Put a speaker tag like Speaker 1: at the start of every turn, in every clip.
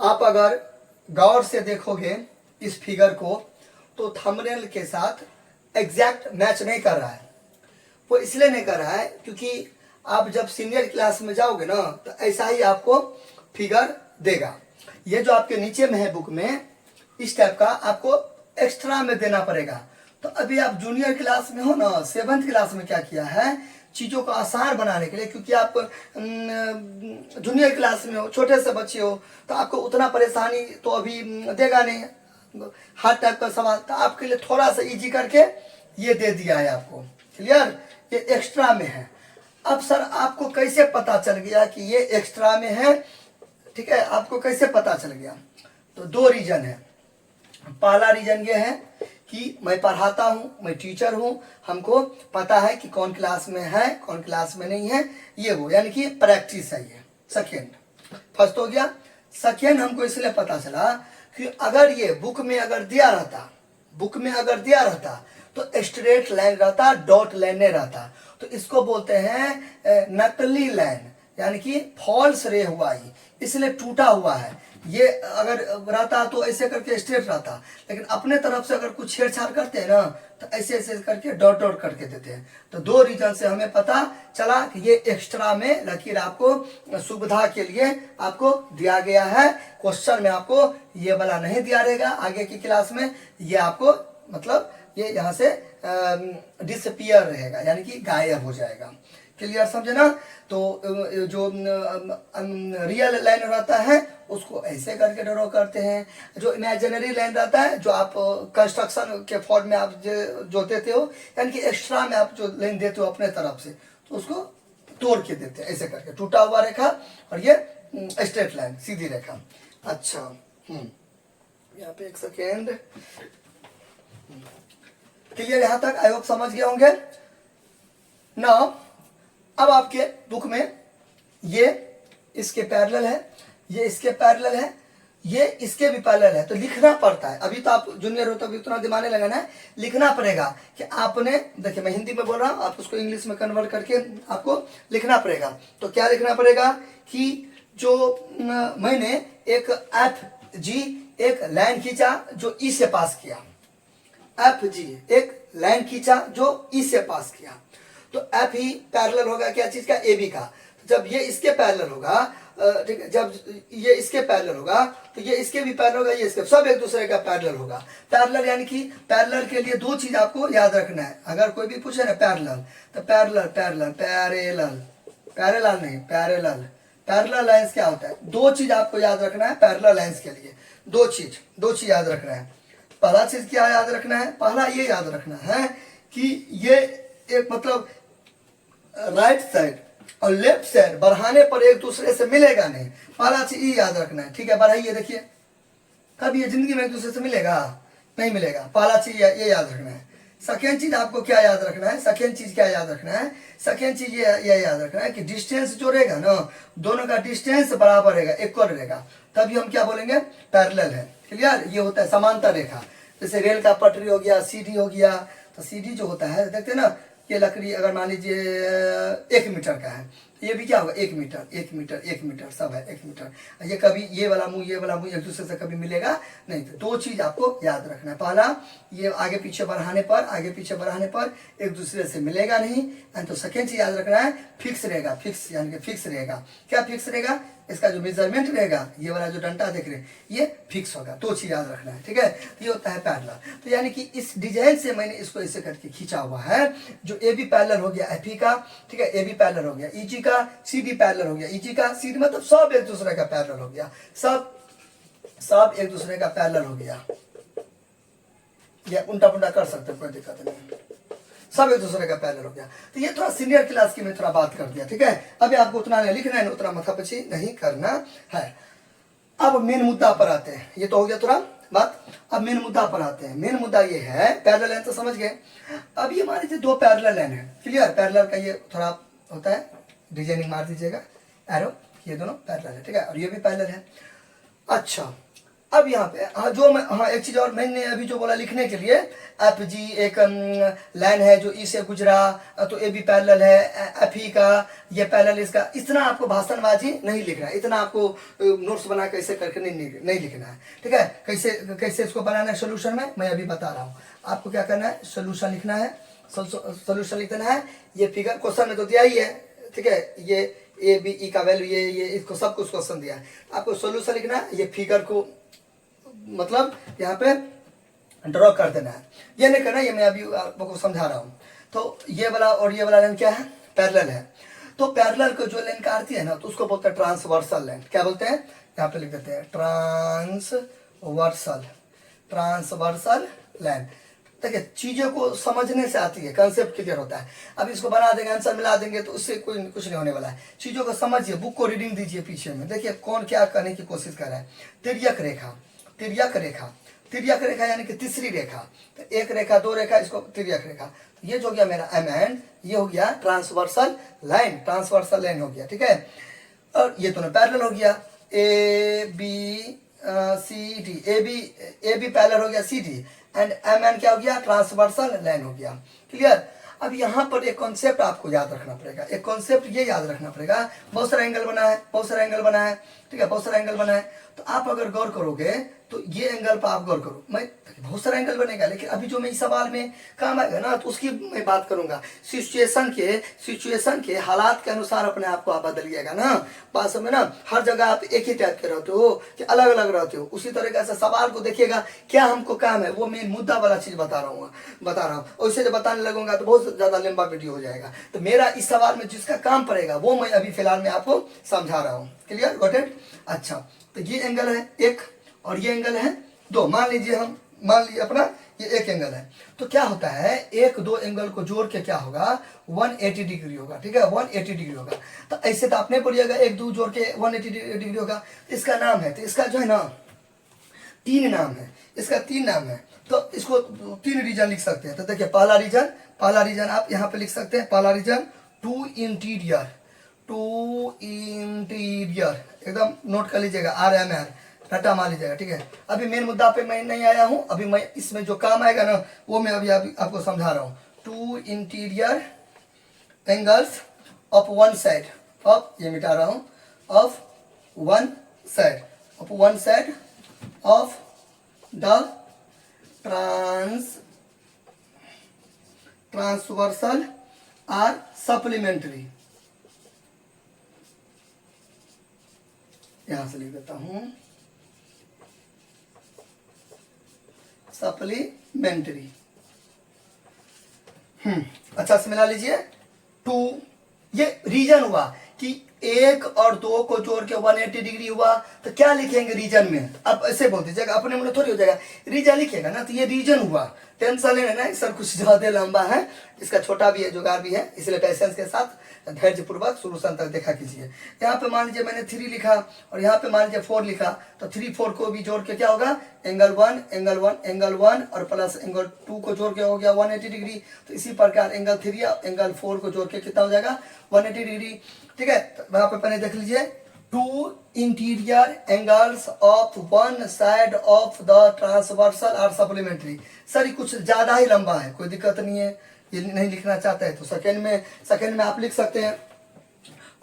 Speaker 1: आप अगर गौर से देखोगे इस फिगर को तो थंबनेल के साथ एग्जैक्ट मैच नहीं कर रहा है। वो इसलिए नहीं कर रहा है क्योंकि आप जब सीनियर क्लास में जाओगे ना तो ऐसा ही आपको फिगर देगा। ये जो आपके नीचे में है बुक में, इस टाइप का आपको एक्स्ट्रा में देना पड़ेगा। तो अभी आप जूनियर क्लास में हो ना, 7th क्लास में क्या किया है, चीज़ों को आसान बनाने के लिए, क्योंकि आप जूनियर क्लास में हो, छोटे से बच्चे हो, तो आपको उतना परेशानी तो अभी देगा नहीं, हर टाइप का सवाल, तो आपके लिए थोड़ा सा इजी करके ये दे दिया है आपको। क्लियर? ये एक्स्ट्रा में है। अब सर आपको कैसे पता चल गया कि ये एक्स्ट्रा में है? ठीक है, आपको कैसे पता चल गया? तो 2 रीजन है। पहला रीजन ये है कि मैं पढ़ाता हूँ, मैं टीचर हूँ, हमको पता है कि कौन क्लास में है कौन क्लास में नहीं है, ये वो यानी कि प्रैक्टिस है ये। सेकेंड, फर्स्ट हो गया। सेकेंड हमको इसलिए पता चला कि अगर ये बुक में अगर दिया रहता तो स्ट्रेट लाइन रहता, डॉट लाइन नहीं रहता। तो इसको बोलते हैं नकली लाइन, यानी कि फॉल्स रे हुआ ही, इसलिए टूटा हुआ है। ये अगर रहता तो ऐसे करके स्ट्रेट रहता, लेकिन अपने तरफ से अगर कुछ छेड़छाड़ करते हैं ना तो ऐसे ऐसे करके डॉट डॉट करके देते हैं। तो 2 रीजन से हमें पता चला कि ये एक्स्ट्रा में लकीर आपको सुविधा के लिए आपको दिया गया है। क्वेश्चन में आपको ये वाला नहीं दिया रहेगा आगे की क्लास में, ये आपको मतलब ये यहाँ से डिसअपियर रहेगा, यानी कि गायब हो जाएगा। क्लियर समझे ना? तो जो रियल लाइन रहता है उसको ऐसे करके ड्रॉ करते हैं, जो इमेजिनरी लाइन रहता है, जो आप कंस्ट्रक्शन के फॉर्म में आप जो देते हो, यानी कि एक्स्ट्रा में आप जो लाइन देते हो अपने तरफ से, तो उसको तोड़ के देते हैं ऐसे करके, टूटा हुआ रेखा और ये स्ट्रेट लाइन, सीधी रेखा। अच्छा, यहाँ पे एक सेकेंड। क्लियर यहाँ तक? आई होप समझ गए होंगे ना। अब आपके बुक में ये इसके पैरेलल है, ये इसके पैरेलल है, ये इसके भी पैरेलल है, तो लिखना पड़ता है। अभी तो आप जूनियर हो तो अभी उतना दिमाग नहीं लगाना है, लिखना पड़ेगा कि आपने, देखिए मैं हिंदी में बोल रहा हूँ, आप उसको इंग्लिश में कन्वर्ट करके आपको लिखना पड़ेगा। तो क्या लिखना पड़ेगा कि जो मैंने एक FG एक लाइन खींचा जो ई से पास किया, FG एक लाइन खींचा जो ई से पास किया, तो F ही पैरेलल होगा क्या चीज का? AB का। तो जब ये इसके पैरेलल होगा, ठीक है, जब ये इसके पैरेलल होगा तो ये इसके भी पैरेलल होगा, ये इसके, सब एक दूसरे का पैरेलल होगा। पैरेलल यानी कि पैरेलल के लिए 2 चीज आपको याद रखना है। अगर कोई भी पूछे ना पैरेलल, तो पैरेलल पैरेलल पैरेलल पैरेलल नहीं पैरेलल, पैरेलल लाइंस क्या होता है? 2 चीज आपको याद रखना है पैरेलल लाइंस के लिए, 2 चीज याद रखना है। पहला चीज क्या याद रखना है? पहला ये याद रखना है कि ये एक मतलब राइट साइड और लेफ्ट साइड बढ़ाने पर एक दूसरे से मिलेगा नहीं। पहला चीज ये याद रखना है। ठीक है, बढ़ाइए, देखिए कभी ये जिंदगी में एक दूसरे से मिलेगा? नहीं मिलेगा। पहला चीज ये याद रखना है। सेकेंड चीज आपको क्या याद रखना है? सेकेंड चीज ये याद रखना है कि डिस्टेंस जो रहेगा ना, दोनों का डिस्टेंस बराबर रहेगा, इक्वल रहेगा, तभी हम क्या बोलेंगे? पैरेलल है। क्लियर? ये होता है समांतर रेखा। जैसे रेल का पटरी हो गया, सीढ़ी हो गया, तो सीढ़ी जो होता है देखते ना, ये लकड़ी अगर मान लीजिए 1 मीटर का है, तो ये भी क्या होगा? 1 मीटर 1 मीटर 1 मीटर सब है 1 मीटर। ये कभी ये वाला मुंह एक दूसरे से कभी मिलेगा नहीं। तो 2 चीज आपको याद रखना है। पहला, ये आगे पीछे बढ़ाने पर एक दूसरे से मिलेगा नहीं। एंड तो सेकेंड चीज याद रखना है, फिक्स रहेगा। फिक्स यानी कि फिक्स रहेगा। क्या फिक्स रहेगा? इसका जो मेजरमेंट रहेगा, ये वाला जो डंटा देख रहे हैं, ये फिक्स होगा। 2 चीज याद रखना है। ठीक है, ये होता है पैरेलल। तो यानी कि इस डिजाइन से मैंने इसको ऐसे करके खींचा हुआ है। जो AB पैरेलल हो गया FE का, ठीक है, AB पैरेलल हो गया EG का, CD पैरेलल हो गया EG का, CD मतलब सब एक दूसरे का पैरेलल हो गया, सब एक दूसरे का पैरेलल हो गया। ये उल्टा पुल्टा कर सकते, कोई दिक्कत नहीं, सब एक दूसरे का पैरेलल हो गया। तो ये थोड़ा सीनियर क्लास की मैं थोड़ा बात कर दिया। ठीक है, अभी आपको उतना नहीं लिखना है, उतना माथापच्ची नहीं करना है। अब मेन मुद्दा पर आते हैं। ये तो हो गया थोड़ा बात। अब मेन मुद्दा पर आते हैं। मेन मुद्दा ये है, पैरेलल लाइन तो समझ गए। अब ये मान लीजिए 2 पैरेलल लाइन है। क्लियर? पैरेलल का ये थोड़ा होता है, डिजाइनिंग मार दीजिएगा एरो, ये दोनों पैरेलल है। ठीक है, और ये भी पैरेलल है। अच्छा, अब यहाँ पे जो मैं एक चीज और मैंने अभी जो बोला लिखने के लिए, एफ जी एक लाइन है जो ई से गुजरा, तो ए भी पैरेलल है एफ ई का, ये पैरेलल इसका। इतना आपको भाषणबाजी नहीं लिखना है, इतना आपको नोट्स बना कैसे करके नहीं लिखना है, ठीक है। कैसे कैसे इसको बनाना है सोल्यूशन में मैं अभी बता रहा हूँ। आपको क्या करना है, सोल्यूशन लिखना है, सोल्यूशन लिख देना है। ये फिगर क्वेश्चन में तो दिया ही है, ठीक है। ये ए बी ई का वैल्यू ये इसको सब कुछ क्वेश्चन दिया है, आपको सोल्यूशन लिखना है। ये फिगर को मतलब यहाँ पे ड्रॉ कर देना है, ये नहीं करना, ये मैं अभी आपको समझा रहा हूँ। तो ये वाला और ये वाला लाइन क्या है, पैरेलल है। तो पैरेलल को जो लाइन काटती है ना, तो उसको बोलते हैं ट्रांसवर्सल लाइन। क्या बोलते हैं, यहाँ पे लिख देते हैं ट्रांसवर्सल लाइन। देखिए चीजों को समझने से आती है, कंसेप्ट क्लियर होता है। अब इसको बना देंगे, आंसर मिला देंगे तो उससे कोई कुछ नहीं होने वाला है। चीजों को समझिए, बुक को रीडिंग दीजिए पीछे में, देखिए कौन क्या करने की कोशिश कर रहा है। तिर्यक रेखा, तिर्यक रेखा, तिर्यक रेखा यानी कि तीसरी रेखा, तो एक रेखा दो रेखा, इसको तिर्यक रेखा। तो ये जो हो गया मेरा एम एंड, ये हो गया ट्रांसवर्सल लाइन, ट्रांसवर्सल लाइन हो गया, ठीक है। और ये दोनों पैरेलल हो गया, A B C D, A B parallel हो गया C D, and M N क्या हो गया, ट्रांसवर्सल लाइन हो गया। क्लियर। अब यहाँ पर एक कॉन्सेप्ट आपको याद रखना पड़ेगा, एक कॉन्सेप्ट ये याद रखना पड़ेगा। बहुत सारा एंगल बना है, बहुत सारा एंगल बना है, ठीक है, बहुत सारा एंगल बना है। तो आप अगर गौर करोगे तो ये एंगल पर आप गौर करो, मैं बहुत सारा एंगल बनेगा, लेकिन अभी जो मैं इस सवाल में काम आएगा ना, तो उसकी मैं बात करूंगा। सिचुएशन के हालात के अनुसार अपने आप को आप बदलिएगा ना। बात समझ ना, हर जगह आप एक ही टाइप के रहते हो कि अलग अलग रहते हो, उसी तरीके से सवाल को देखिएगा, क्या हमको काम है, वो मैं मुद्दा वाला चीज बता रहा हूँ। वैसे जब बताने लगूंगा तो बहुत ज्यादा लंबा वीडियो हो जाएगा। तो मेरा इस सवाल में जिसका काम पड़ेगा वो मैं अभी फिलहाल में आपको समझा रहा हूँ। Clear, got it. अच्छा, तो ये एंगल है एक और ये एंगल है दो। मान लीजिए अपना ये एक एंगल है, तो क्या होता है, एक दो एंगल को जोड़ के क्या होगा, 180 डिग्री होगा, ठीक है, 180 डिग्री होगा। तो ऐसे तो आपने बोलिएगा एक दो जोड़ के 180 डिग्री होगा, इसका नाम है, तो इसका जो है ना तीन नाम है, इसका तीन नाम है। तो इसको तीन रीजन लिख सकते हैं। तो देखिए पहला रीजन आप यहाँ पे लिख सकते हैं, पहला रीजन टू इंटीरियर, एकदम नोट कर लीजिएगा, RMR रटा मान लीजिएगा, ठीक है। अभी मेन मुद्दा पे मैं नहीं आया हूं, अभी मैं इसमें जो काम आएगा ना वो मैं अभी आपको समझा रहा हूं। Two interior angles of one side of, ये मिटा रहा हूं, of one side of the transversal are supplementary. यहां से लिख देता हूं सप्लीमेंट्री। अच्छा से मिला लीजिए। टू, ये रीजन हुआ कि एक और दो को जोड़ के 180 डिग्री हुआ, तो क्या लिखेंगे रीजन में। अब ऐसे बोल दीजिएगा, अपने मुझे थोड़ी हो जाएगा, रीजन लिखिएगा ना, तो ये रीजन हुआ। टेंशन लेना ना, सर कुछ ज्यादा लंबा है, इसका छोटा भी है, जुगाड़ भी है, इसलिए पेशेंस के साथ धैर्य पूर्वक सोल्यूशन तक देखा कीजिए। यहाँ पे मान लीजिए मैंने 3 लिखा और यहाँ पे मान लीजिए 4 लिखा, तो 3 4 को भी जोड़ के क्या होगा, एंगल वन और प्लस एंगल 2 को जोड़ के हो गया 180 डिग्री। तो इसी प्रकार एंगल 3 और एंगल 4 को जोड़ के कितना हो जाएगा, 180 डिग्री, ठीक है। तो यहाँ पे पहले देख लीजिए, two interior angles of one side of the transversal are supplementary. Sir ये कुछ ज्यादा ही लंबा है, कोई दिक्कत नहीं है, ये नहीं लिखना चाहते हैं तो सेकंड में आप लिख सकते हैं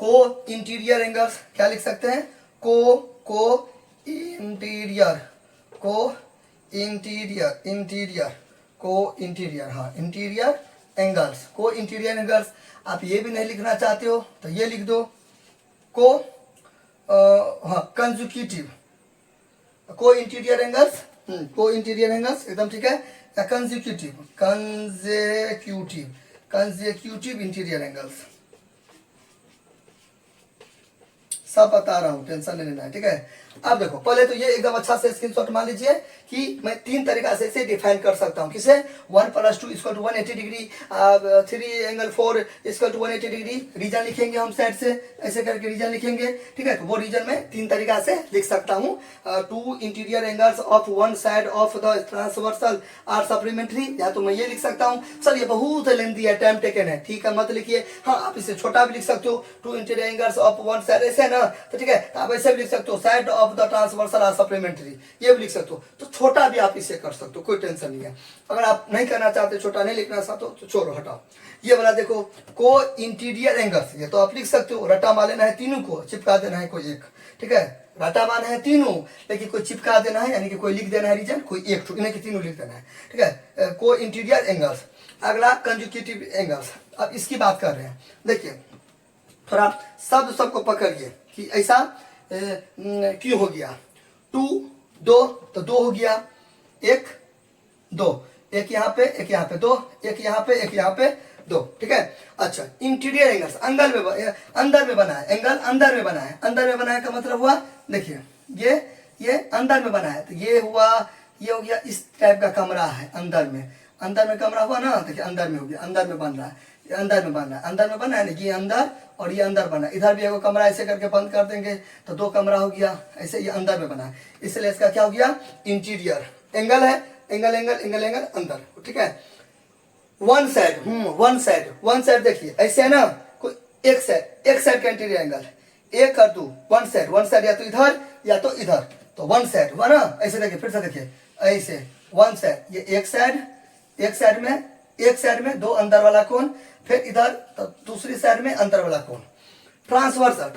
Speaker 1: को इंटीरियर एंगल्स। क्या लिख सकते हैं, को इंटीरियर, हाँ इंटीरियर एंगल्स, को इंटीरियर एंगल्स। आप ये भी नहीं लिखना चाहते हो तो ये लिख दो, को कंजुक्यूटिव, को इंटीरियर एंगल्स, एकदम ठीक है। कंजेक्यूटिव इंटीरियर एंगल्स, सब बता रहा हूं, टेंशन नहीं लेना है, ठीक है। अब देखो पहले तो ये एकदम अच्छा से स्क्रीनशॉट मान लीजिए कि मैं 3 तरीका से इसे डिफाइन कर सकता हूँ। किसे? 1 + 2 = 180 डिग्री, 3 ∠4 = 180 डिग्री। रीजन लिखेंगे हम साइड से, ऐसे करके रीजन लिखेंगे, ठीक है। तो वो रीजन में 3 तरीका से लिख सकता हूँ। 2 interior angles of one side of the transversal are supplementary, या तो मैं ये लिख सकता हूँ। सर ये बहुत लेंथी है, टाइम टेकन है, ठीक है, मत लिखिए। हाँ, आप इसे छोटा भी लिख सकते हो, 2 interior angles of one side, ऐसे है ना, तो ठीक है। तो आप ऐसे भी लिख सकते हो, side of the transversal are supplementary, ये भी लिख सकते हो। तो छोटा भी आप इसे कर सकते हो, कोई टेंशन नहीं है। अगर आप नहीं करना चाहते, छोटा नहीं लिखना चाहते हो, तो छोड़ो, हटाओ। ये वाला देखो, को इंटीरियर एंगल्स, ये तो आप लिख सकते हो। रटा मान लेना है तीनों को, चिपका देना है कोई एक, ठीक है। रटा मान है तीनों, लेकिन कोई चिपका देना है, यानी कि कोई लिख देना है रीजन, कोई एक, इन्हें कि तीनों लिख देना है, ठीक है। को इंटीरियर एंगल्स। अगला कंजुगेटिव एंगल्स, अब इसकी बात कर रहे हैं। देखिए थोड़ा शब्द सबको पकड़िए कि ऐसा क्यों हो गया। 2 2 तो 2 हो गया, 1 2, एक यहाँ पे, एक यहाँ पे 2, एक यहाँ पे, एक यहाँ पे 2, ठीक है। अच्छा, इंटीरियर एंगल्स अंदर में बना है, एंगल अंदर में बना है। अंदर में बना है का मतलब हुआ, देखिए ये अंदर में बना है, तो ये हुआ, ये हो गया, इस टाइप का कमरा है अंदर में कमरा हुआ ना, देखिए अंदर में हो गया, अंदर में बन रहा है, ये अंदर में बन रहा है, अंदर में बना है ना, ये अंदर और ये अंदर बना है। इधर भी एक कमरा ऐसे करके बंद कर देंगे तो 2 कमरा हो गया, ऐसे ये अंदर में बना है, इसलिए इसका क्या हो गया, इंटीरियर एंगल है। एंगल अंदर, ठीक है। वन साइड देखिए ऐसे है ना, कोई एक साइड का इंटीरियर एंगल, 1 कर 2, वन साइड या तो इधर या तो इधर, तो वन साइड हुआ ना। ऐसे देखिए, फिर से देखिए, ऐसे वन साइड, ये एक साइड में 2 अंदर वाला कोण, फिर इधर तो दूसरी साइड में अंदर वाला कोण। ट्रांसवर्सल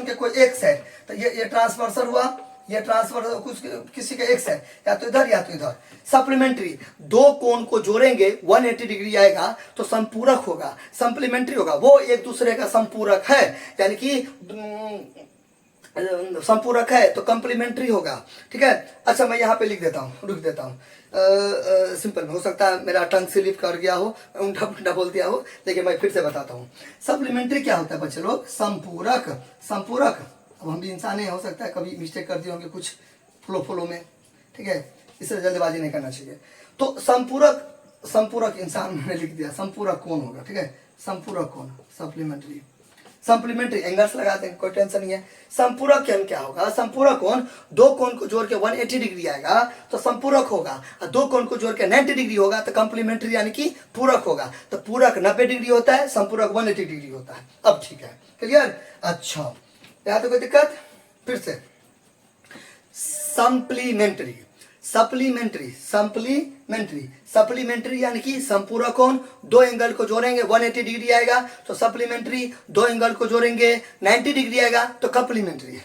Speaker 1: के कोई एक साइड, तो ये ट्रांसवर्सल हुआ, ये ट्रांसफर कुछ किसी का एक साइड, या तो इधर या तो इधर। सप्लीमेंट्री, 2 कोण को जोड़ेंगे 180 डिग्री आएगा तो संपूरक होगा, सप्लीमेंट्री होगा, वो एक दूसरे का संपूरक है, यानी कि संपूरक है तो कंप्लीमेंट्री होगा, ठीक है। अच्छा, मैं यहाँ पे लिख देता हूँ, सिंपल में, हो सकता है मेरा टंग स्लिप कर गया हो, उल्टा पुल्टा बोल दिया हो, लेकिन मैं फिर से बताता हूँ। सप्लीमेंट्री क्या होता है बच्चे लोग? संपूरक। अब हम भी इंसान ही, हो सकता है कभी मिस्टेक कर दिए होंगे कुछ फ्लो में, ठीक है, इससे जल्दबाजी नहीं करना चाहिए। तो संपूरक इंसान मैंने लिख दिया, संपूरक कौन होगा, ठीक है, संपूरक कौन, सप्लीमेंट्री एंगल्स लगाते हैं, कोई टेंशन नहीं है। संपूरक कोण क्या होगा? संपूरक कोण, 2 कोण को जोड़ के 180 डिग्री आएगा तो संपूरक होगा, और 2 कोण को जोड़ के 90 डिग्री होगा तो कंप्लीमेंट्री यानी कि पूरक होगा। तो पूरक 90 डिग्री होता है, संपूरक 180 डिग्री होता है। अब ठीक है, क्लियर? अच्छा, यहाँ तो कोई दिक्कत? फिर से सप्लीमेंट्री यानी कि संपूरक कोण, 2 एंगल को जोड़ेंगे 180 डिग्री आएगा तो सप्लीमेंट्री, 2 एंगल को जोड़ेंगे 90 डिग्री आएगा तो कंप्लीमेंट्री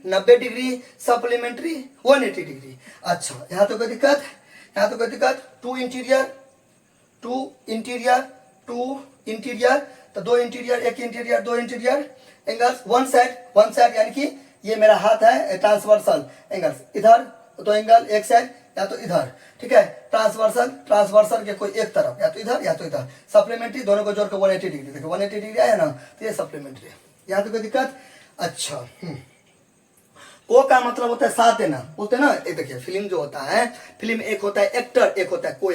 Speaker 1: 90 डिग्री, सप्लीमेंट्री 180 डिग्री। अच्छा, यहाँ तो कोई दिक्कत? 2 इंटीरियर, तो 2 interior, 1 interior, 2 interior angles, one side यानी कि ये मेरा हाथ है, ट्रांसवर्सल एंगल्स, इधर 2 एंगल, एक साइड या तो इधर, ठीक है। ट्रांसवर्सल के कोई एक तरफ, या तो इधर या तो इधर। सप्लीमेंट्री, दोनों को जोड़ के 180 डिग्री, देखो 180 डिग्री आया ना, तो ये सप्लीमेंट्री। यहाँ तो कोई दिक्कत? अच्छा, को का मतलब होता है साथ देना, बोलते हैं ना। एक देखिए, फिल्म जो होता है, फिल्म में एक होता है एक्टर, एक होता है को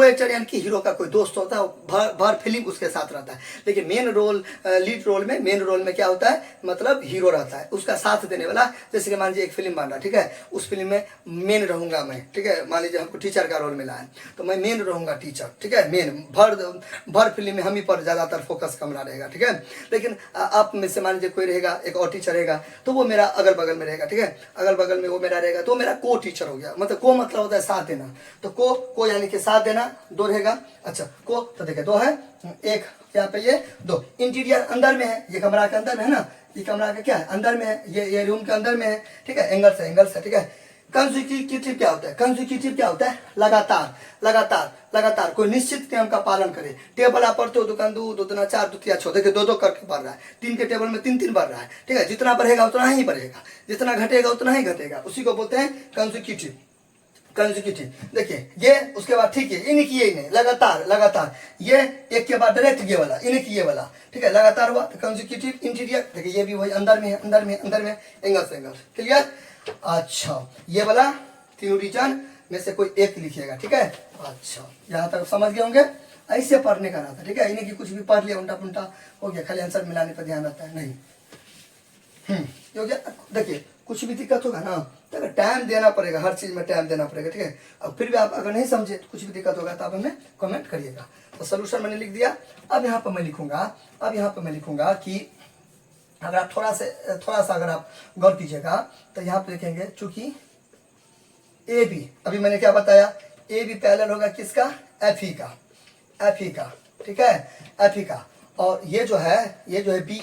Speaker 1: एक्टर यानी कि हीरो का कोई दोस्त होता है, भर फिल्म उसके साथ रहता है। लेकिन लीड रोल में क्या होता है, मतलब हीरो रहता है, उसका साथ देने वाला। जैसे कि मान लीजिए एक फिल्म बन रहा है, ठीक है, उस फिल्म में मेन रहूंगा मैं, ठीक है। मान लीजिए हमको टीचर का रोल मिला है तो मैं मेन रहूंगा, टीचर, ठीक है, मेन। भर फिल्म में हम ही पर ज्यादातर फोकस कमरा रहेगा, ठीक है। लेकिन आप में से मान लीजिए कोई रहेगा, एक और टीचर रहेगा, तो वो मेरा अगल बगल में रहेगा, ठीक है, अगल बगल में वो मेरा रहेगा, तो मेरा को टीचर हो गया। मतलब को मतलब होता है साथ देना, तो को यानी कि साथ देना, 2 रहेगा। अच्छा, को तो देखिए 2 है, एक यहाँ पे ये 2। इंटीरियर अंदर में है, ये कमरा के अंदर में है ना, ये कमरा का क्या है, अंदर में है, ये रूम के अंदर में है, ठीक है। एंगल्स है, ठीक है। कंसेक्यूटिव क्या होता है? लगातार कोई निश्चित नियम का पालन करे। टेबल आप पढ़ते हो, दुकान 2 2 दूना 4 2 3 6, देखिए 2 2 करके बढ़ रहा है, 3 के टेबल में 3 3 बढ़ रहा है, ठीक है। जितना बढ़ेगा उतना ही बढ़ेगा, जितना घटेगा उतना ही घटेगा, उसी को बोलते हैं कंसेक्यूटिव। देखिए ये, उसके बाद ठीक है, इन्हीं की यही नहीं, लगातार ये एक के बाद डायरेक्ट ये वाला, इन्हीं की ये वाला, ठीक है, लगातार हुआ तो कंसेक्यूटिव। इंटीरियर देखिए, ये भी वही अंदर में एंगल, क्लियर? अच्छा, ये वाला तीनों रीजन में से कोई एक लिखिएगा, ठीक है। अच्छा, यहाँ तक समझ गए होंगे। ऐसे पढ़ने का रहता है, ठीक है, इन्हें कि कुछ भी पढ़ लिया उल्टा पुल्टा हो गया, खाली आंसर मिलाने पर ध्यान रहता है, नहीं। ये हो गया। देखिए कुछ भी दिक्कत होगा ना तो अगर टाइम देना पड़ेगा, हर चीज में टाइम देना पड़ेगा, ठीक है। अब फिर भी आप अगर नहीं समझे तो कुछ भी दिक्कत होगा तो आप हमें कमेंट करिएगा। तो सोल्यूशन मैंने लिख दिया। अब यहाँ पर मैं लिखूंगा कि अगर आप थोड़ा सा अगर आप गौर कीजिएगा तो यहाँ पे लिखेंगे, चूंकि ए बी, अभी मैंने क्या बताया, ए बी पैरेलल होगा किसका, एफ ई का, ठीक है, एफ ई का। और ये जो है बी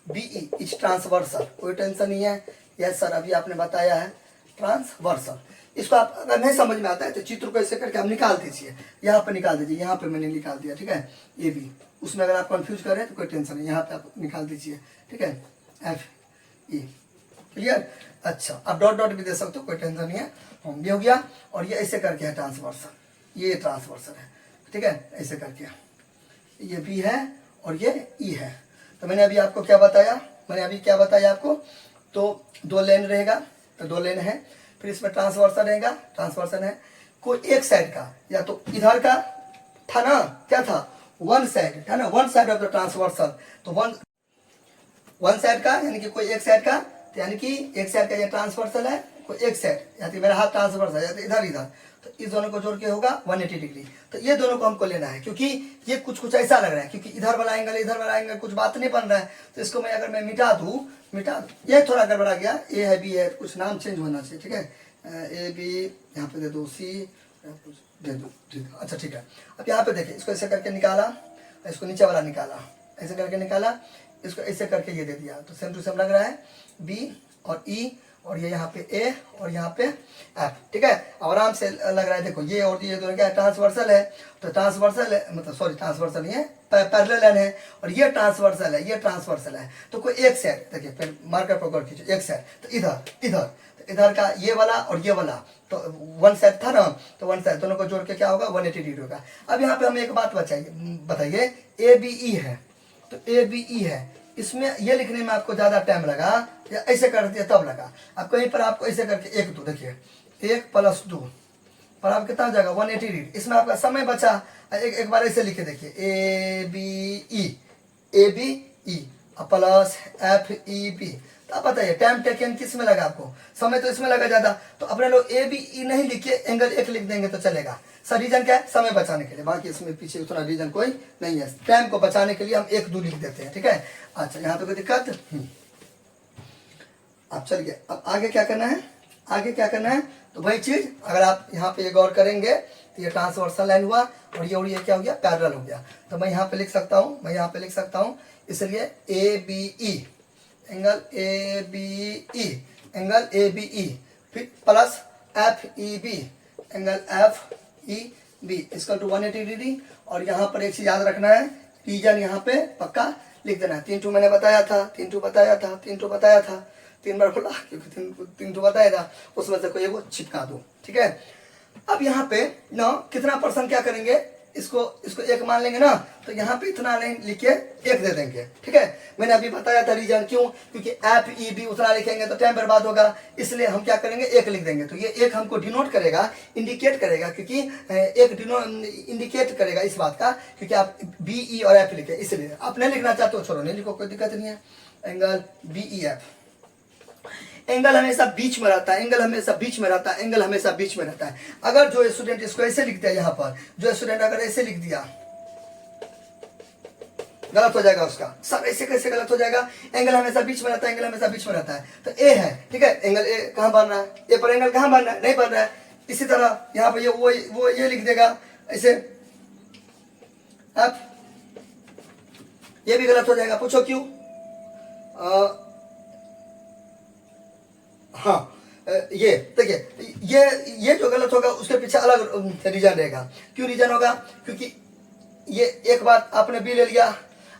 Speaker 1: ई इज ट्रांसवर्सल, कोई टेंशन नहीं है। यस सर, अभी आपने बताया है ट्रांसवर्सल। इसको आप अगर नहीं समझ में आता है तो चित्र को ऐसे करके आप निकाल दीजिए, यहाँ पे निकाल दीजिए, यहाँ पे मैंने निकाल दिया, ठीक है, ए बी। उसमें अगर आप कंफ्यूज करें तो कोई टेंशन नहीं, यहाँ पे आप निकाल दीजिए, ठीक है, एफ ई, क्लियर। अच्छा, आप डॉट डॉट भी दे सकते हो, कोई टेंशन नहीं है। ये हो गया। और ये ऐसे करके है ट्रांसवर्सल, ये ट्रांसवर्सल है, ठीक है, ऐसे करके ये बी है और ये ई है। तो मैंने अभी आपको क्या बताया, आपको तो दो लेन रहेगा, तो दो लेन है, फिर इसमें ट्रांसवर्सन है, कोई एक साइड का, या तो इधर का था ना, क्या था, वन साइड था ना, one side of the transversal, तो वन साइड का यानी कि कोई एक साइड का, तो यानी कि एक साइड का ये ट्रांसवर्सल है, कोई एक साइड, या तो मेरा हाथ ट्रांसवर्सल है या तो इधर, तो इस दोनों को जोड़ के होगा 180 डिग्री। तो ये दोनों को हमको लेना है, क्योंकि ये कुछ ऐसा लग रहा है, क्योंकि इधर वाला एंगल कुछ बात नहीं बन रहा है। तो इसको मैं अगर मैं मिटा दूँ, ये थोड़ा गड़बड़ा गया, ए है बी है, कुछ नाम चेंज होना चाहिए, ठीक है, ए बी यहाँ पे दे दो, सी दे दो, ठीक है, अच्छा ठीक है। अब यहाँ पे देखिए, इसको ऐसे करके निकाला, इसको नीचे वाला निकाला, ऐसे करके निकाला, इसको ऐसे करके ये दे दिया, तो सेम टू सेम लग रहा है, बी और ई, और ये यहाँ पे ए और यहाँ पे एफ, ठीक है, आराम से लग रहा है। देखो ये और ये दोनों क्या है, ट्रांसवर्सल है, तो ट्रांसवर्सल है, मतलब सॉरी ट्रांसवर्सल नहीं है, पैरेलल लाइन है, और ये ट्रांसवर्सल है, तो कोई एक साइड देखिए, फिर मार्कर पर गौर कीजिए, एक साइड, तो इधर का ये वाला और ये वाला, तो वन साइड था ना, तो वन साइड दोनों को जोड़ के क्या होगा, 180 डिग्री होगा। अब यहाँ पे हमें एक बात बताइए, ए बी ई है, तो ए बी ई है, इसमें ये लिखने में आपको ज्यादा टाइम लगा या ऐसे कर दिया तब लगा। अब कहीं पर आपको ऐसे करके 1 2, देखिए 1 + 2 पर आप कितना हो जाएगा, 180 डिग्री, इसमें आपका समय बचा। एक बार ऐसे लिखे देखिए, A B E plus F E B. तो आप बताइए टाइम टेकन किस में लगा आपको, समय तो इसमें लगा ज्यादा, तो अपने लोग ए बी ई नहीं लिखे, एंगल 1 लिख देंगे तो चलेगा। सर रीजन क्या है, समय बचाने के लिए, बाकी इसमें पीछे उतना रीजन कोई नहीं है, टाइम को बचाने के लिए हम 1 2 लिख देते हैं, ठीक है। अच्छा, यहाँ पे कोई दिक्कत, अब चलिए, अब आगे क्या करना है, तो वही चीज अगर आप यहाँ पे गौर करेंगे तो ये ट्रांसवर्सल लाइन हुआ, और ये क्या हो गया, पैरेलल हो गया। तो मैं यहाँ पे लिख सकता हूँ, इसलिए A B E, angle A B E, फिर plus F E B, angle F E B इसका टू 180 डिग्री। और यहाँ पर एक चीज याद रखना है, रीजन यहाँ पे पक्का लिख देना है। 3 2 मैंने बताया था, 3 बार बोला क्योंकि 3 2 बताया था, उसमें से कोई एगो चिपका दो, ठीक है। अब यहाँ पे ना कितना % क्या करेंगे, इसको 1 मान लेंगे ना, तो यहाँ पे इतना नहीं लिख के 1 दे देंगे, ठीक है। मैंने अभी बताया था रीजन क्यों, क्योंकि एफ ई बी उतना लिखेंगे तो टाइम बर्बाद होगा, इसलिए हम क्या करेंगे, 1 लिख देंगे। तो ये 1 हमको डिनोट करेगा, इंडिकेट करेगा, क्योंकि 1 इंडिकेट करेगा इस बात का, क्योंकि आप बी ई और एफ लिखे, इसलिए आप नहीं लिखना चाहते हो छोड़ो, नहीं लिखो, कोई दिक्कत नहीं है। Angle B E F, angle हमेशा बीच में रहता है, अगर जो स्टूडेंट इसको ऐसे लिख दिया, यहाँ पर जो स्टूडेंट अगर ऐसे लिख दिया, गलत हो जाएगा उसका। सर ऐसे कैसे गलत हो जाएगा, एंगल हमेशा बीच में रहता है, तो ए है, ठीक है, एंगल ए कहाँ बन रहा है, ए पर एंगल कहाँ बन रहा है, नहीं बन रहा है। इसी तरह यहाँ पर वो ये लिख देगा ऐसे, अब ये भी गलत हो जाएगा, पूछो क्यों। हाँ, ये देखिए, ये जो गलत होगा उसके पीछे अलग रीजन रहेगा। क्यों रीजन होगा, क्योंकि ये एक बार आपने बी ले लिया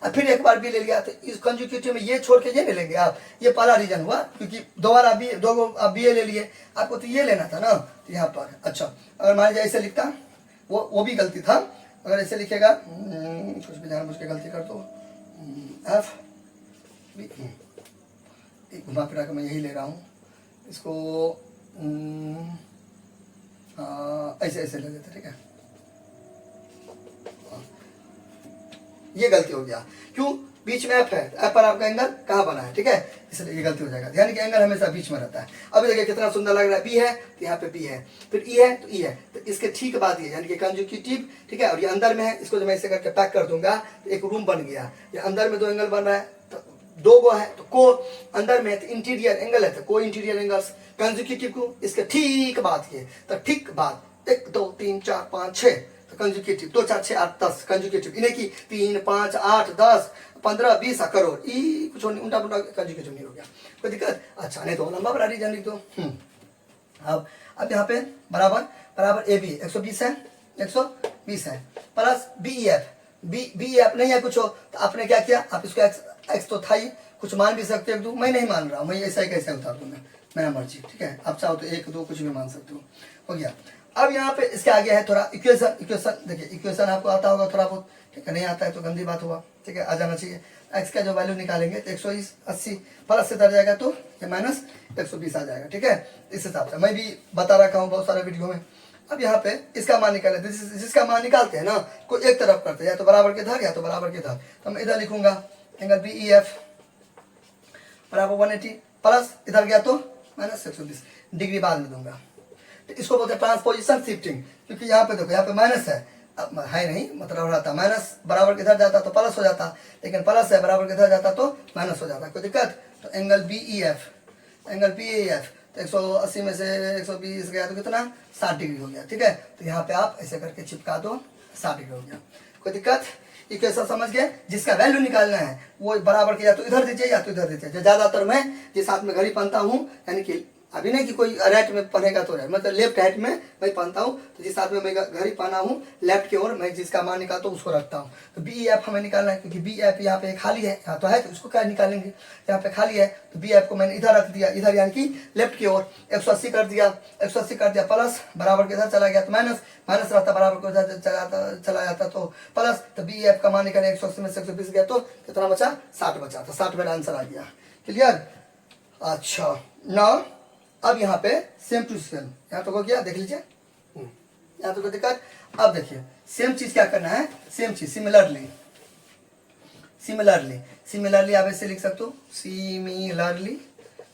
Speaker 1: और फिर एक बार बी ले लिया, तो इस कंजुगेटिव में ये छोड़ के ये नहीं लेंगे आप, ये पहला रीजन हुआ, क्योंकि दोबारा बी, दो आप बी ए ले लिए, आपको तो ये लेना था ना, तो यहाँ पर। अच्छा, अगर मान लीजिए ऐसे लिखता, वो भी गलती था, अगर ऐसे लिखेगा, कुछ भी जानबूझ के गलती कर दो, एफ बी, घुमा फिरा के मैं यही ले रहा हूँ, इसको ऐसे ऐसे ले लेते, ठीक है। ये गलती हो गया, क्यों? बीच में एफ है, एफ पर आपका एंगल कहाँ बना है, ठीक है, इसलिए ये गलती हो जाएगा। ध्यान कि एंगल हमेशा बीच में रहता है। अभी देखिए कितना सुंदर लग रहा है, बी है तो यहाँ पे बी है, फिर ई है तो ई है, तो इसके ठीक बाद ये यानी कि कंजुगेटिव, ठीक है। और ये अंदर में है, इसको जब मैं ऐसे करके पैक कर दूंगा तो एक रूम बन गया। ये अंदर में दो एंगल बन रहा है, तो दो गो है तो को, अंदर में है तो इंटीरियर एंगल है तो को इंटीरियर एंगल्स। कंजुगेटिव को इसके ठीक बाद ये, तो ठीक बाद 1 2 3 4 5 6 कंजुगेटिव 2 4 6 8 10 कंजुगेटिव, इन्हें की 3 5 8 10 15 20 करोड़, ई कुछ उल्टा पुल्टा कंजुगेटिव नहीं हो गया, कोई दिक्कत? अच्छा, नहीं तो लंबा बड़ा रीजन लिख दो। अब यहाँ पे बराबर बराबर ए बी 120 है, 120 है, plus B E F, B F नहीं है कुछ हो तो आपने क्या किया, आप इसको एक्स तो था ही, कुछ मान भी सकते हो, मैं नहीं मान रहा हूँ, मैं ऐसा ही कैसे उतार दूंगा, मेरा मर्जी, ठीक है। आप चाहो तो 1 2 कुछ भी मान सकते हो गया। अब यहाँ पे इसके आगे है थोड़ा इक्वेशन देखिए, इक्वेशन आपको आता होगा थोड़ा बहुत, ठीक है, नहीं आता है तो गंदी बात हुआ, ठीक है, आ जाना चाहिए। एक्स का जो वैल्यू निकालेंगे तो 180 प्लस से दर जाएगा तो ये माइनस 120 आ जाएगा, ठीक है। इस हिसाब से मैं भी बता रखा हूँ बहुत सारे वीडियो में। अब यहाँ पे इसका मान निकाले, जिसका मान निकालते हैं ना, कोई एक तरफ करते हैं, या तो बराबर के इधर या तो बराबर के इधर, तो मैं इधर लिखूंगा एंगल बी ई एफ बराबर 180 प्लस इधर गया तो माइनस 120 डिग्री बाद में दूंगा। तो इसको बोलते हैं ट्रांसपोजिशन शिफ्टिंग, क्योंकि यहाँ पे देखो यहाँ पे माइनस है नहीं, मतलब रहता माइनस बराबर के इधर जाता तो प्लस हो जाता, लेकिन प्लस है बराबर के इधर जाता तो माइनस हो जाता, कोई दिक्कत? तो एंगल बी ई एफ तो 180 में से 120 गया तो कितना 60 डिग्री हो गया, ठीक है। तो यहाँ पे आप ऐसे करके चिपका दो, 60 डिग्री हो गया, कोई दिक्कत? इक्वेशन समझ गए? जिसका वैल्यू निकालना है वो बराबर के या तो इधर दीजिए या तो इधर दीजिए। ज्यादातर मैं जिस हाथ में घड़ी पहनता हूँ, यानी कि अभी नहीं कि कोई राइट में पहनेगा तो राइट, मतलब लेफ्ट हैंड में मैं पहनता हूँ, तो जिस हाथ में मैं घड़ी पहना हूँ लेफ्ट की ओर मैं जिसका मान निकालता हूँ उसको रखता हूँ। तो बी एफ हमें निकालना है, क्योंकि बी एफ यहाँ पे खाली है, यहाँ तो है तो उसको क्या निकालेंगे, यहाँ पे खाली है तो बी एफ को मैंने इधर रख दिया, इधर यानी कि लेफ्ट की ओर 180 कर दिया, 180 कर दिया प्लस बराबर के इधर चला गया तो माइनस, माइनस रहता बराबर को इधर चला जाता तो प्लस, तो बी एफ का मान निकाले 180 में से 120 गया तो कितना बचा 60 बचा, तो 60 मेरा आंसर आ गया। क्लियर? अच्छा ना अब यहाँ पे सेम टू सेम, यहाँ तो हो गया, देख लीजिए यहाँ तो कोई दिक्कत? अब देखिए सेम चीज क्या करना है, सेम चीज सिमिलरली आप ऐसे लिख सकते हो,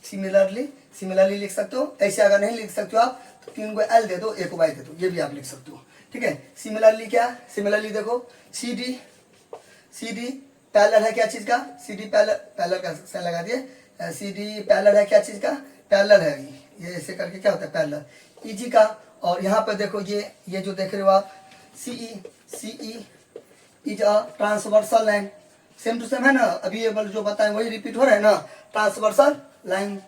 Speaker 1: सिमिलरली लिख सकते हो। ऐसे अगर नहीं लिख सकते हो आप तो 3 को एल दे दो, 1 को वाई दे दो, ये भी आप लिख सकते हो, ठीक है। सिमिलरली क्या, सिमिलरली देखो सी डी पैरेलल है क्या चीज का, सी डी पैरेलल का साइन लगा दिए, सी डी पैरेलल है क्या चीज का, पैरेलल है, ये ऐसे करके क्या होता है पैरेलल ईजी का। और यहाँ पे देखो ये जो देख रहे हो आप C E is a transversal line, same to same है ना, अभी ये जो बताएं वही रिपीट हो रहा है ना, ट्रांसवर्सल लाइन।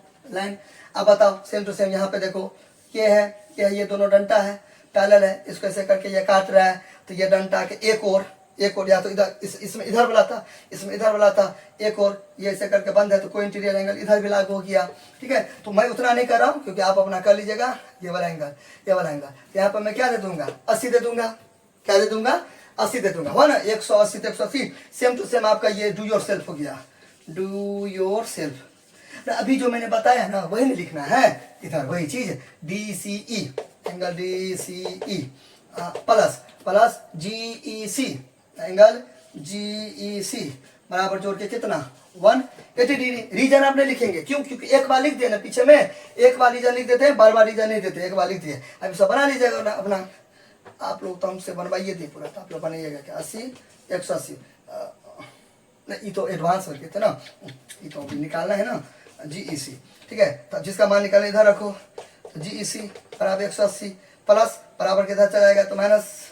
Speaker 1: अब बताओ सेम टू सेम, यहाँ पे देखो ये दोनों डंटा है पैरेलल है, इसको ऐसे करके ये काट रहा है, तो ये डंटा के एक और या तो इधर इसमें इधर वाला था, इसमें इधर वाला था, एक और ये ऐसे करके बंद है तो कोई इंटीरियर एंगल इधर भी लागू हो गया, ठीक है। तो मैं उतना नहीं कर रहा हूँ क्योंकि आप अपना कर लीजिएगा, ये वाला एंगल यहाँ पर मैं क्या दे दूंगा 80 दे दूंगा, क्या दे दूंगा 80 दे दूंगा, हो ना 180 तो 180 सेम टू सेम आपका ये डू योर सेल्फ हो गया, डू योर सेल्फ। अभी जो मैंने बताया ना वही नहीं लिखना है, इधर वही चीज DCE angle DCE plus GEC angle GEC बराबर जोड़ के कितना 180 डिग्री। रीजन आप नहीं लिखेंगे, क्यों? क्योंकि एक बार लिख देना, पीछे में एक बार रीजन लिख देते हैं, बार रीजन नहीं देते, एक बार लिख दिए। अब सब बना लीजिएगा ना अपना, आप लोग तो हमसे बनवाइए दी पूरा, तो आप लोग बनाइएगा क्या 80 180 नहीं, ये तो एडवांस करके थे ना, ये तो अभी निकालना है ना GEC, ठीक है। तब जिसका मान निकालना इधर रखो, तो GEC बराबर 180 प्लस बराबर के इधर चला जाएगा तो माइनस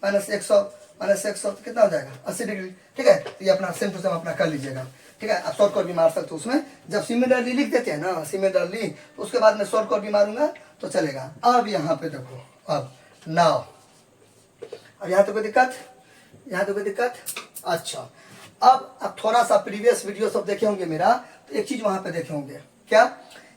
Speaker 1: 100 तो कितना हो जाएगा 80 डिग्री, ठीक है। तो ये अपना सेम टू सेम अपना कर लीजिएगा, ठीक है। आप शॉर्ट कट भी मार सकते हो उसमें, जब सिमिलरली लिख देते हैं ना सिमिलरली, तो उसके बाद में शॉर्ट कट भी मारूंगा तो चलेगा। अब यहाँ पे देखो, अब नाउ अब यहाँ तो कोई दिक्कत, अच्छा अब आप थोड़ा सा प्रीवियस वीडियो सब देखे होंगे मेरा, तो एक चीज वहां पे देखे होंगे क्या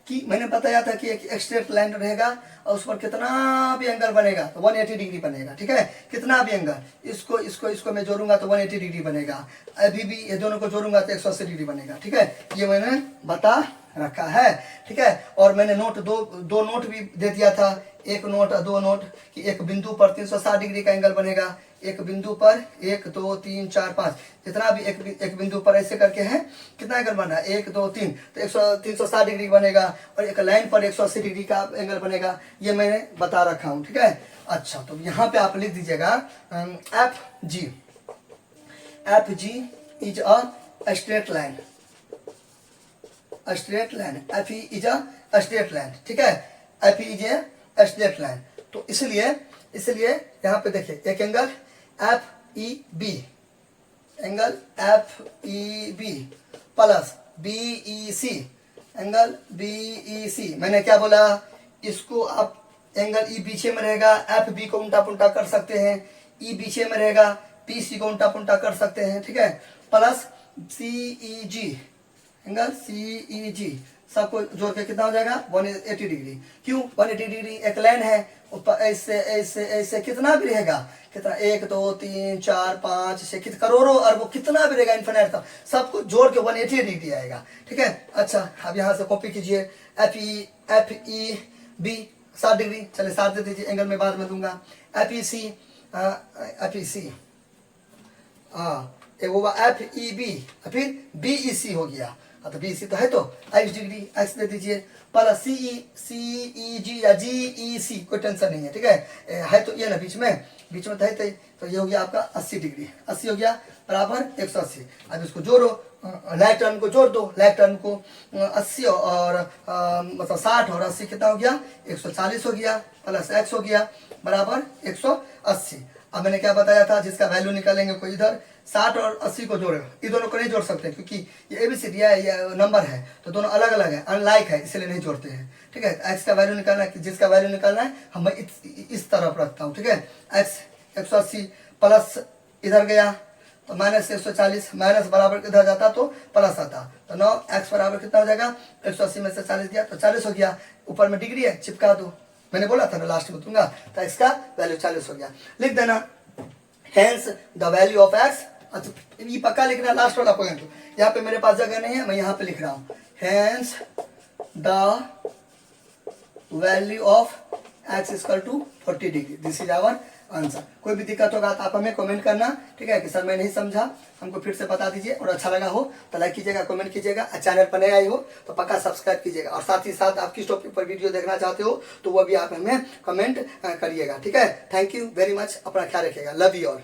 Speaker 1: कि मैंने बताया था कि एक स्ट्रेट लाइन रहेगा और उस पर कितना भी एंगल बनेगा तो 180 डिग्री बनेगा, ठीक है। कितना भी एंगल, इसको मैं जोड़ूंगा तो 180 डिग्री बनेगा, अभी भी ये दोनों को जोड़ूंगा तो 180 डिग्री बनेगा, ठीक है। ये मैंने बता रखा है, ठीक है। और मैंने नोट दो नोट भी दे दिया था, एक नोट और दो नोट, कि एक बिंदु पर 360 डिग्री का एंगल बनेगा, एक बिंदु पर 1 2 3 4 5 जितना भी एक बिंदु पर ऐसे करके है, कितना एंगल बना, 1 2 3, तो 360 डिग्री बनेगा, और एक लाइन पर 180 डिग्री का एंगल बनेगा, ये मैंने बता रखा हूँ, ठीक है। अच्छा, तो यहाँ पे आप लिख दीजिएगा F G is a straight line, straight line, F E is a straight line, ठीक है, F E is a straight line. तो इसलिए यहाँ पे देखिए एक angle F E B, angle F E B plus B E C, angle B E C. मैंने क्या बोला, इसको आप एंगल ई पीछे में रहेगा, एफ बी को उल्टा पुल्टा कर सकते हैं, ई पीछे में रहेगा, पी सी को उल्टा पुल्टा कर सकते हैं, ठीक है, प्लस सी ई जी, एंगल सी ई जी, सबको जोड़ के कितना हो जाएगा 180 डिग्री। क्यों 180 डिग्री, एक लाइन है, ऊपर ऐसे ऐसे ऐसे कितना भी रहेगा, कितना 1 2 3 4 5 6 करोड़ों अरबों कितना भी रहेगा इन्फिनिट तक, सबको जोड़ के 180 डिग्री आएगा, ठीक है। अच्छा, अब यहाँ से कॉपी कीजिए, एफ ई बी 60 डिग्री, चलिए 60 दे दीजिए, एंगल में बाद में दूंगा, एफ ई सी एक होगा एफ ई बी, फिर बी ई सी हो गया, तो बी सी तो है, तो 80 डिग्री एक्स दे दीजिए, प्लस सी ई जी या जी ई सी, कोई टेंशन नहीं है, ठीक है तो ये ना बीच में तो है, तो ये हो गया आपका 80 डिग्री, 80 हो गया बराबर 180। अब इसको जोड़ो, लाइट टर्न को जोड़ दो, लाइट टर्न को 80 और मतलब 60 और 80 कितना हो गया 140 हो गया, प्लस एक्स हो गया बराबर 180। अब मैंने क्या बताया था, जिसका वैल्यू निकालेंगे कोई इधर 60 और 80 को जोड़े, ये दोनों को नहीं जोड़ सकते क्योंकि ये ABCD है, ये नंबर है, तो दोनों अलग अलग है, अनलाइक है, इसलिए नहीं जोड़ते हैं, ठीक है। एक्स का वैल्यू निकालना है, जिसका वैल्यू निकालना है हम इस तरफ रखता हूँ, ठीक है। एक्स 180 प्लस इधर गया तो माइनस 140, माइनस बराबर इधर जाता तो प्लस आता, तो 9 एक्स बराबर कितना हो जाएगा 180 में से 40 दिया तो 40 हो गया, ऊपर में डिग्री है चिपका दो, मैंने बोला था ना लास्ट में दूंगा, तो एक्स का वैल्यू 40 हो गया, लिख देना hence the value of x. अच्छा ये पक्का लिखना लास्ट वाला पॉइंट, यहाँ पे मेरे पास जगह नहीं है, मैं यहाँ पे लिख रहा हूँ, hence the value of X equal to 40 degree, this is our answer. कोई भी दिक्कत होगा तो आप हमें कमेंट करना, ठीक है, कि सर मैं नहीं समझा, हमको फिर से बता दीजिए, और अच्छा लगा हो तो लाइक कीजिएगा, कमेंट कीजिएगा, चैनल पर नए आई हो तो पक्का सब्सक्राइब कीजिएगा, और साथ ही साथ आप किस टॉपिक पर वीडियो देखना चाहते हो तो वो भी आप हमें कमेंट करिएगा, ठीक है। थैंक यू वेरी मच, अपना ख्याल रखिएगा, लव यू ऑल।